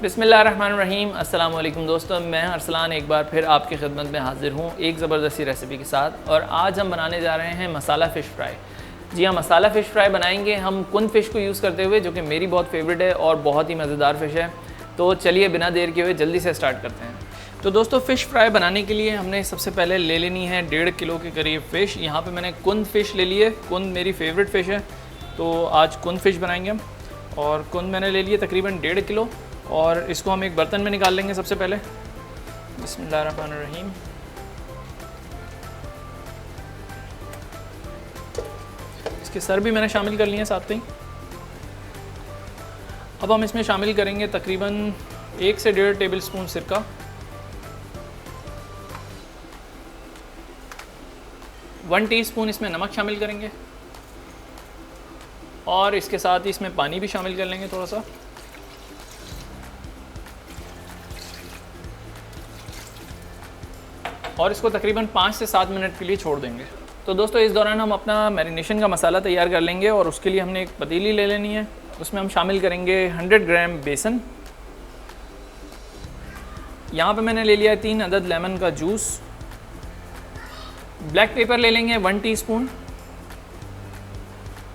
बिस्मिल्लाहिर्रहमानिर्रहीम। अस्सलाम वालेकुम दोस्तों, मैं अरसलान एक बार फिर आपकी खिदमत में हाज़िर हूँ एक ज़बरदस्ती रेसिपी के साथ। और आज हम बनाने जा रहे हैं मसाला फ़िश फ्राई। जी हाँ, मसाला फ़िश फ्राई बनाएंगे हम कुन फ़िश को यूज़ करते हुए, जो कि मेरी बहुत फेवरेट है और बहुत ही मज़ेदार फ़िश है। तो चलिए बिना देर के हुए जल्दी से स्टार्ट करते हैं। तो दोस्तों, फ़िश फ्राई बनाने के लिए हमने सबसे पहले ले लेनी है 1.5 किलो के करीब फ़िश। यहाँ पे मैंने कुन फ़िश ले ली है। कुन मेरी फेवरेट फ़िश है, तो आज कुन फ़िश बनाएंगे हम। और कुन मैंने ले लिए तकरीबन 1.5 किलो, और इसको हम एक बर्तन में निकाल लेंगे सबसे पहले। बिस्मिल्लाहिर्रहमानिर्रहीम। इसके सर भी मैंने शामिल कर लिए हैं साथ ही। अब हम इसमें शामिल करेंगे तकरीबन 1 से 1.5 टेबल स्पून सिरका, 1 टीस्पून इसमें नमक शामिल करेंगे, और इसके साथ ही इसमें पानी भी शामिल कर लेंगे थोड़ा सा। और इसको तकरीबन 5 से 7 मिनट के लिए छोड़ देंगे। तो दोस्तों, इस दौरान हम अपना मैरिनेशन का मसाला तैयार कर लेंगे। और उसके लिए हमने एक पतीली ले लेनी है, उसमें हम शामिल करेंगे 100 ग्राम बेसन। यहाँ पे मैंने ले लिया है 3 अदद लेमन का जूस। ब्लैक पेपर ले लेंगे 1 टीस्पून।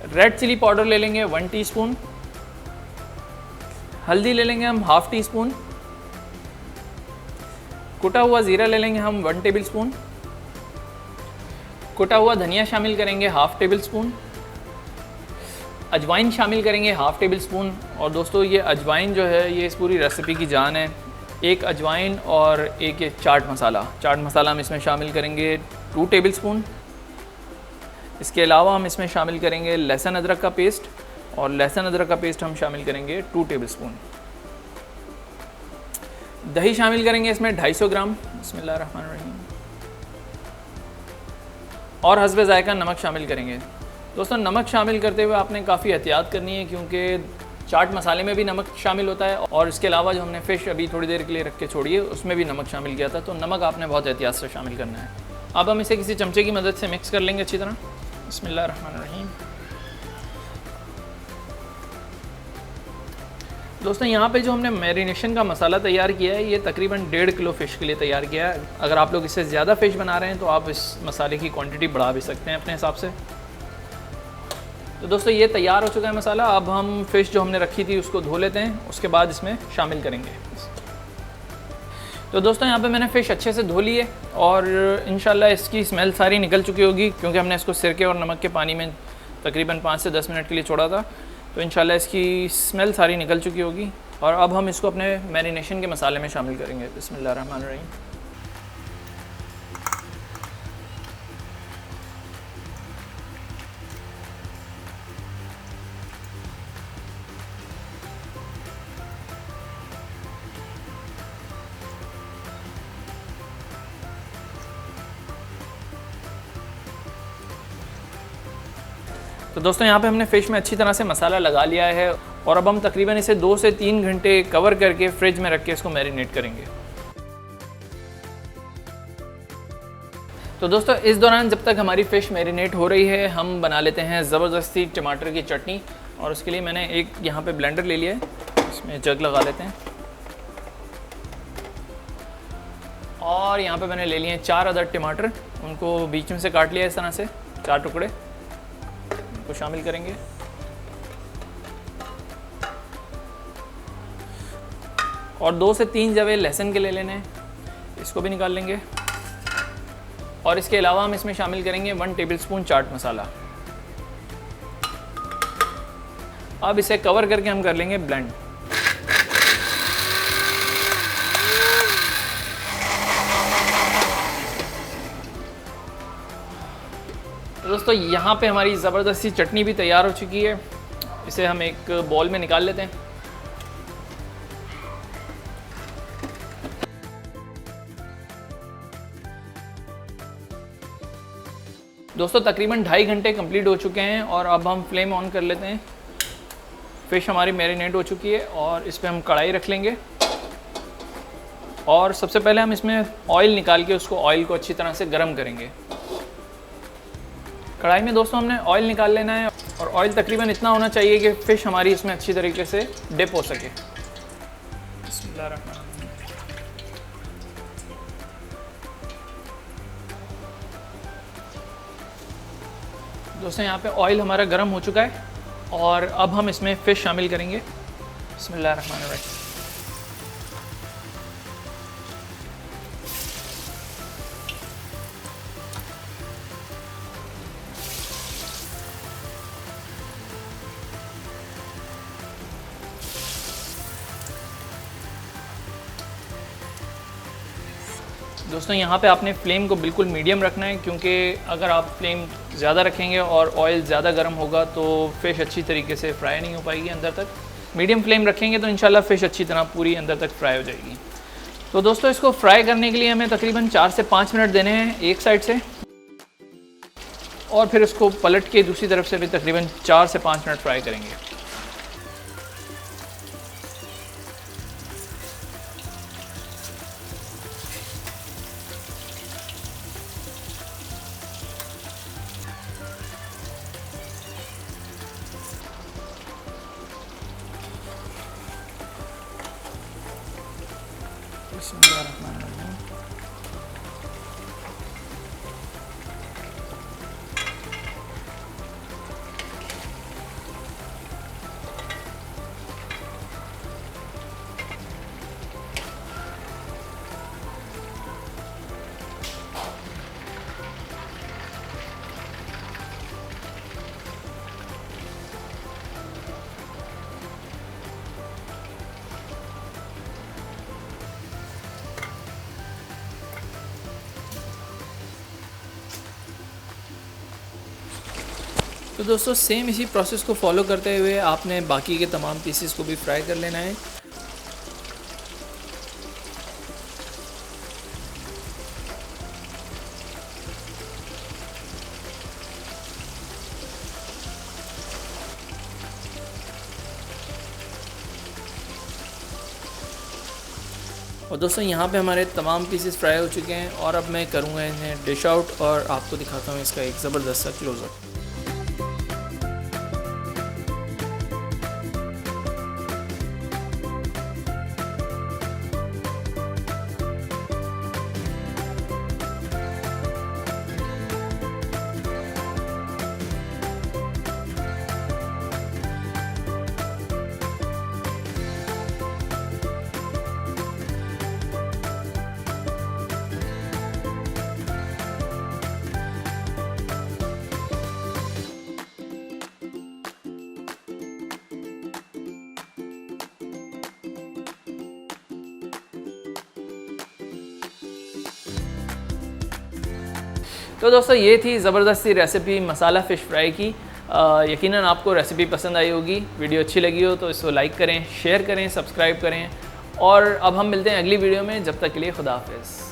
रेड चिली पाउडर ले लेंगे 1 टीस्पून। हल्दी ले लेंगे हम 1/2 टीस्पून। कुटा हुआ ज़ीरा ले लेंगे हम 1 टेबल स्पून। कुटा हुआ धनिया शामिल करेंगे 1/2 टेबल स्पून। अजवाइन शामिल करेंगे 1/2 टेबल स्पून। और दोस्तों, ये अजवाइन जो है ये इस पूरी रेसिपी की जान है। एक अजवाइन और एक ये चाट मसाला हम इसमें शामिल करेंगे 2 टेबल स्पून। इसके अलावा हम इसमें शामिल करेंगे लहसुन अदरक का पेस्ट, और लहसुन अदरक का पेस्ट हम शामिल करेंगे 2 टेबल स्पून। दही शामिल करेंगे इसमें 250 ग्राम। बिस्मिल्लाहिर्रहमानिर्रहीम। और हस्बे ज़ायका नमक शामिल करेंगे। दोस्तों, नमक शामिल करते हुए आपने काफ़ी एहतियात करनी है, क्योंकि चाट मसाले में भी नमक शामिल होता है, और इसके अलावा जो हमने फ़िश अभी थोड़ी देर के लिए रख के छोड़ी है उसमें भी नमक शामिल किया था। तो नमक आपने बहुत एहतियात से शामिल करना है। अब हम इसे किसी चमचे की मदद से मिक्स कर लेंगे अच्छी तरह। बिस्मिल्लाहिर्रहमानिर्रहीम। दोस्तों, यहाँ पे जो हमने मैरिनेशन का मसाला तैयार किया है ये तकरीबन 1.5 किलो फ़िश के लिए तैयार किया है। अगर आप लोग इससे ज़्यादा फ़िश बना रहे हैं तो आप इस मसाले की क्वांटिटी बढ़ा भी सकते हैं अपने हिसाब से। तो दोस्तों, ये तैयार हो चुका है मसाला। अब हम फ़िश जो हमने रखी थी उसको धो लेते हैं, उसके बाद इसमें शामिल करेंगे। तो दोस्तों, यहाँ पे मैंने फ़िश अच्छे से धो ली है, और इंशाल्लाह इसकी स्मेल सारी निकल चुकी होगी, क्योंकि हमने इसको सिरके और नमक के पानी में तकरीबन 5 से 10 मिनट के लिए छोड़ा था। तो इंशाल्लाह इसकी स्मेल सारी निकल चुकी होगी। और अब हम इसको अपने मैरिनेशन के मसाले में शामिल करेंगे। बिस्मिल्लाहिर्रहमानिर्रहीम। तो दोस्तों, यहाँ पे हमने फ़िश में अच्छी तरह से मसाला लगा लिया है, और अब हम तकरीबन इसे 2 से 3 घंटे कवर करके फ्रिज में रख के इसको मैरिनेट करेंगे। तो दोस्तों, इस दौरान जब तक हमारी फ़िश मैरिनेट हो रही है, हम बना लेते हैं ज़बरदस्ती टमाटर की चटनी। और उसके लिए मैंने एक यहाँ पे ब्लेंडर ले लिया है, इसमें जग लगा लेते हैं। और यहाँ पे मैंने ले लिए 4 अदद टमाटर, उनको बीच में से काट लिया इस तरह से 4 टुकड़े, को शामिल करेंगे। और 2 से 3 जवे लहसुन के ले लेने हैं, इसको भी निकाल लेंगे। और इसके अलावा हम इसमें शामिल करेंगे 1 टेबलस्पून चाट मसाला। अब इसे कवर करके हम कर लेंगे ब्लेंड। दोस्तों, यहाँ पे हमारी ज़बरदस्ती चटनी भी तैयार हो चुकी है। इसे हम एक बॉल में निकाल लेते हैं। दोस्तों, तकरीबन 2.5 घंटे कंप्लीट हो चुके हैं, और अब हम फ्लेम ऑन कर लेते हैं। फ़िश हमारी मैरिनेट हो चुकी है, और इस पर हम कढ़ाई रख लेंगे। और सबसे पहले हम इसमें ऑयल निकाल के उसको ऑयल को अच्छी तरह से गर्म करेंगे। कढ़ाई में दोस्तों हमने ऑयल निकाल लेना है, और ऑयल तकरीबन इतना होना चाहिए कि फ़िश हमारी इसमें अच्छी तरीके से डिप हो सके। बिस्मिल्लाहिर्रहमानिर्रहीम। दोस्तों यहाँ पे ऑयल हमारा गर्म हो चुका है और अब हम इसमें फ़िश शामिल करेंगे। बिस्मिल्लाहिर्रहमानिर्रहीम। दोस्तों यहाँ पे आपने फ्लेम को बिल्कुल मीडियम रखना है, क्योंकि अगर आप फ्लेम ज़्यादा रखेंगे और ऑयल ज़्यादा गर्म होगा तो फ़िश अच्छी तरीके से फ्राई नहीं हो पाएगी अंदर तक। मीडियम फ्लेम रखेंगे तो इंशाल्लाह फ़िश अच्छी तरह पूरी अंदर तक फ्राई हो जाएगी। तो दोस्तों इसको फ्राई करने के लिए हमें तकरीबन 4 से 5 मिनट देने हैं एक साइड से, और फिर इसको पलट के दूसरी तरफ से भी तकरीबन 4 से 5 मिनट फ्राई करेंगे। बिस्मिल्लाहिर्रहमानिर्रहीम। तो दोस्तों सेम इसी प्रोसेस को फॉलो करते हुए आपने बाकी के तमाम पीसेस को भी फ्राई कर लेना है। और दोस्तों यहाँ पे हमारे तमाम पीसेस फ्राई हो चुके हैं और अब मैं करूँगा इन्हें डिश आउट और आपको दिखाता हूँ इसका एक ज़बरदस्त सा क्लोज़अप। तो दोस्तों ये थी ज़बरदस्ती रेसिपी मसाला फ़िश फ्राई की। यकीनन आपको रेसिपी पसंद आई होगी। वीडियो अच्छी लगी हो तो इसको लाइक करें, शेयर करें, सब्सक्राइब करें, और अब हम मिलते हैं अगली वीडियो में। जब तक के लिए खुदा हाफ़िज़।